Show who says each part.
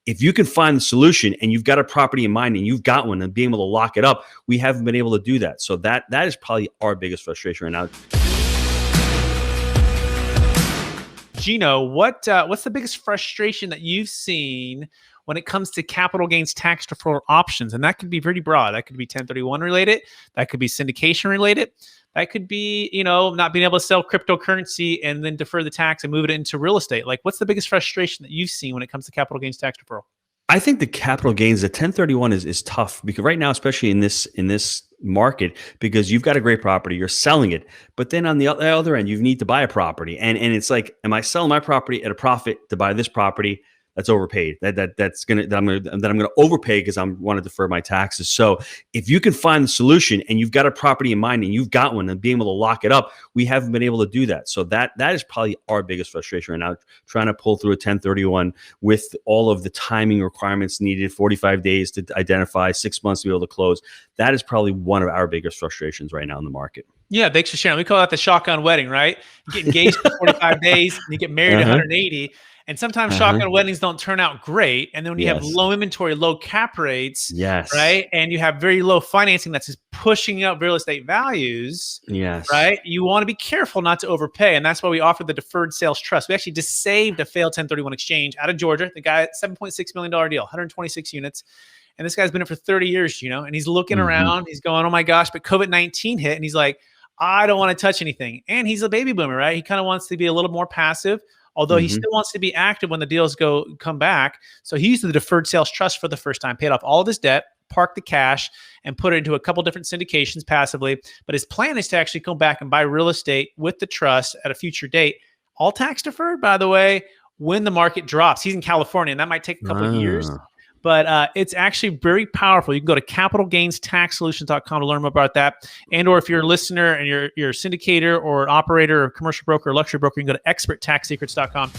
Speaker 1: if you can find the solution and you've got a property in mind and you've got one and being able to lock it up, we haven't been able to do that. So that is probably our biggest frustration right now.
Speaker 2: Gino, what's the biggest frustration that you've seen when it comes to capital gains tax deferral options? And that could be pretty broad. That could be 1031 related. That could be syndication related. That could be, not being able to sell cryptocurrency and then defer the tax and move it into real estate. Like, what's the biggest frustration that you've seen when it comes to capital gains tax deferral?
Speaker 1: I think the capital gains, the 1031 is tough because right now, especially in this market, because you've got a great property, you're selling it, but then on the other end, you need to buy a property, and it's like, am I selling my property at a profit to buy this property that's overpaid? I'm gonna overpay because I'm want to defer my taxes. So if you can find the solution and you've got a property in mind and you've got one and being able to lock it up, we haven't been able to do that. So that is probably our biggest frustration right now, trying to pull through a 1031 with all of the timing requirements needed, 45 days to identify, 6 months to be able to close. That is probably one of our biggest frustrations right now in the market.
Speaker 2: Yeah, thanks for sharing. We call that the shotgun wedding, right? You get engaged for 45 days and you get married 180. And sometimes shotgun weddings don't turn out great. And then when you have low inventory, low cap rates, right? And you have very low financing that's just pushing up real estate values, right? You want to be careful not to overpay. And that's why we offer the Deferred Sales Trust. We actually just saved a failed 1031 exchange out of Georgia. The guy, $7.6 million deal, 126 units. And this guy's been in it for 30 years, and he's looking around. He's going, oh my gosh, but COVID-19 hit. And he's like, I don't want to touch anything. And he's a baby boomer, right? He kind of wants to be a little more passive, although he still wants to be active when the deals come back. So he used the Deferred Sales Trust for the first time, paid off all of his debt, parked the cash, and put it into a couple different syndications passively. But his plan is to actually go back and buy real estate with the trust at a future date, all tax deferred, by the way, when the market drops. He's in California, and that might take a couple of years. But it's actually very powerful. You can go to capitalgainstaxsolutions.com to learn more about that. And or if you're a listener and you're a syndicator or an operator or commercial broker or luxury broker, you can go to experttaxsecrets.com.